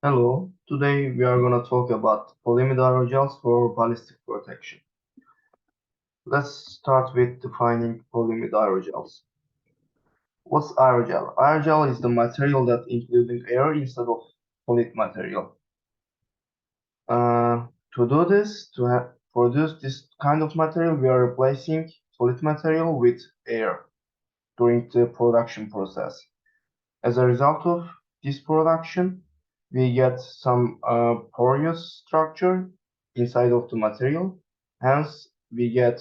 Hello, today we are going to talk about polyimide aerogels for ballistic protection. Let's start with defining polyimide aerogels. What's aerogel? Aerogel is the material that including air instead of solid material. To do this, produce this kind of material, we are replacing solid material with air during the production process. As a result of this production, we get some porous structure inside of the material. Hence, we get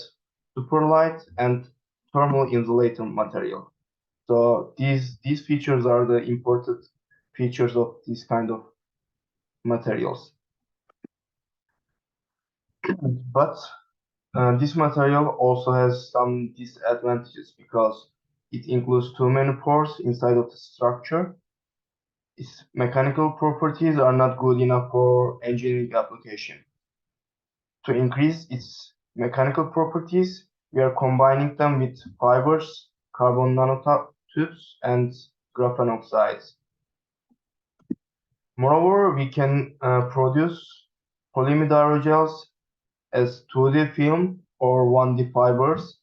superlight and thermal insulator material. So these features are the important features of this kind of materials. But this material also has some disadvantages because it includes too many pores inside of the structure. Its mechanical properties are not good enough for engineering application. To increase its mechanical properties, we are combining them with fibers, carbon nanotubes, and graphene oxides. Moreover, we can produce polyimide aerogels as 2D film or 1D fibers.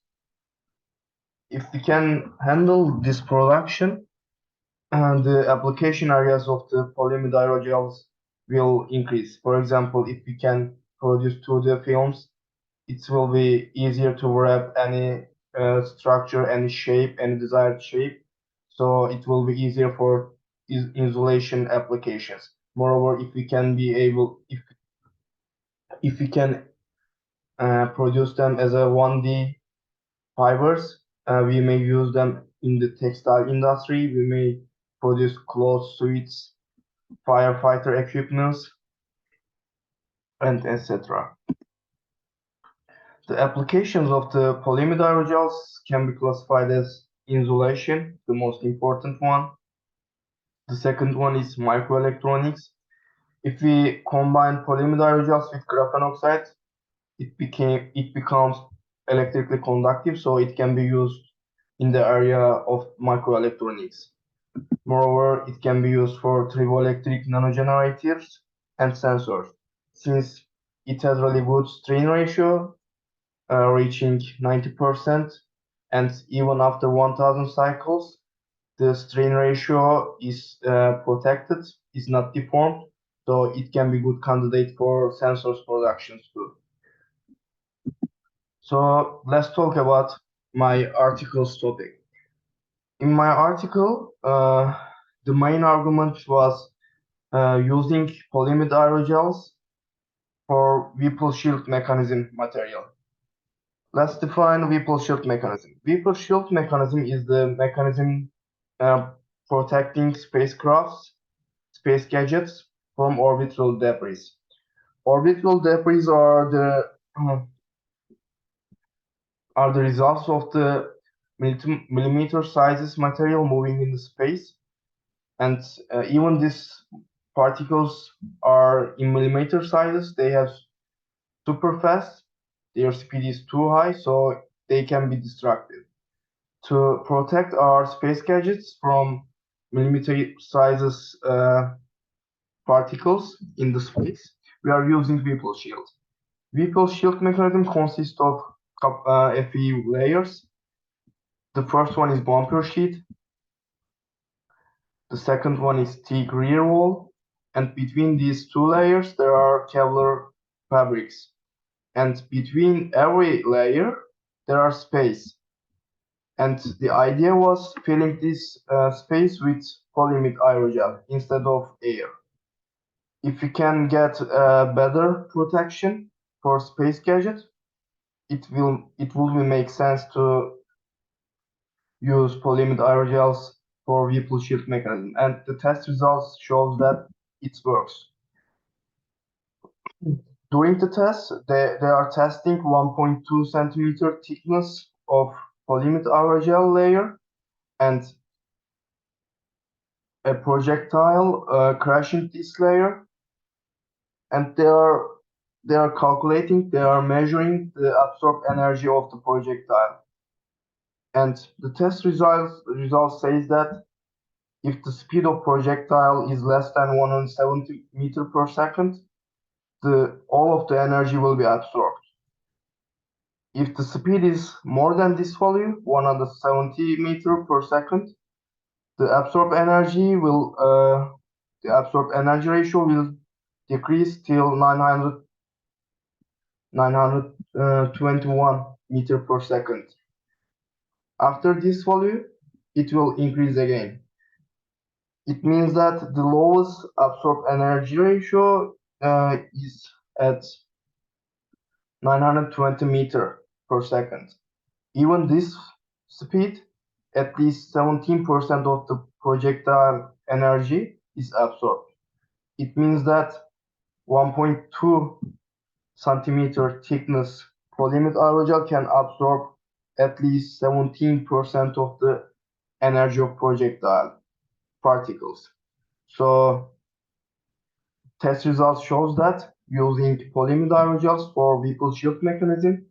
If we can handle this production, and the application areas of the polyimide aerogels will increase. For example, if we can produce 2D films, it will be easier to wrap any structure, any shape, any desired shape. So it will be easier for insulation applications. Moreover, if we can produce them as a 1D fibers, we may use them in the textile industry. We may produce clothes, suits, firefighter equipments, and etc. The applications of the polyimide aerogels can be classified as insulation, the most important one. The second one is microelectronics. If we combine polyimide aerogels with graphene oxide, it becomes electrically conductive, so it can be used in the area of microelectronics. Moreover, it can be used for triboelectric nanogenerators and sensors. Since it has really good strain ratio, reaching 90%, and even after 1000 cycles, the strain ratio is protected, is not deformed, so it can be good candidate for sensors productions too. So let's talk about my article's topic. In my article, the main argument was using polyimide aerogels for Whipple shield mechanism material. Let's define Whipple shield mechanism. Whipple shield mechanism is the mechanism uh, protecting spacecrafts, space gadgets from orbital debris. Orbital debris are the results of the millimeter sizes material moving in the space, and even these particles are in millimeter sizes. They have super fast. Their speed is too high, so they can be destructive. To protect our space gadgets from millimeter sizes particles in the space, we are using Whipple shield. Whipple shield mechanism consists of a few layers. The first one is bumper sheet. The second one is thick rear wall. And between these two layers, there are Kevlar fabrics. And between every layer, there are space. And the idea was filling this space with polyimide aerogel instead of air. If we can get better protection for space gadget, it will make sense to use polyimide aerogels for Whipple shield mechanism, and the test results shows that it works. During the test, they are testing 1.2 centimeter thickness of polyimide aerogel layer and a projectile crashing this layer, and they are calculating, they are measuring the absorbed energy of the projectile. And the test results says that If the speed of projectile is less than 170 meters per second, all of the energy will be absorbed. If the speed is more than this value, 170 meters per second, the absorbed energy ratio will decrease till 921 meters per second. After this value, it will increase again. It means that the lowest absorbed energy ratio is at 920 meters per second. Even this speed, at least 17% of the projectile energy is absorbed. It means that 1.2 centimeter thickness polyimide aerogel can absorb at least 17% of the energy of projectile particles. So test results shows that using polyimide aerogels for vehicle shield mechanism,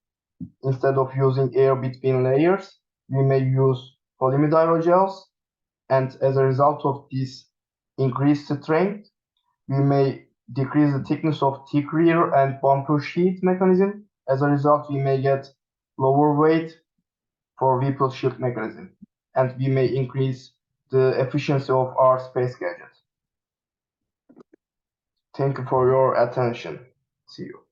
instead of using air between layers, we may use polyimide aerogels, and as a result of this increased strength, we may decrease the thickness of thick rear and bumper sheet mechanism. As a result, we may get lower weight for vehicle shield mechanism, and we may increase the efficiency of our space gadget. Thank you for your attention. See you.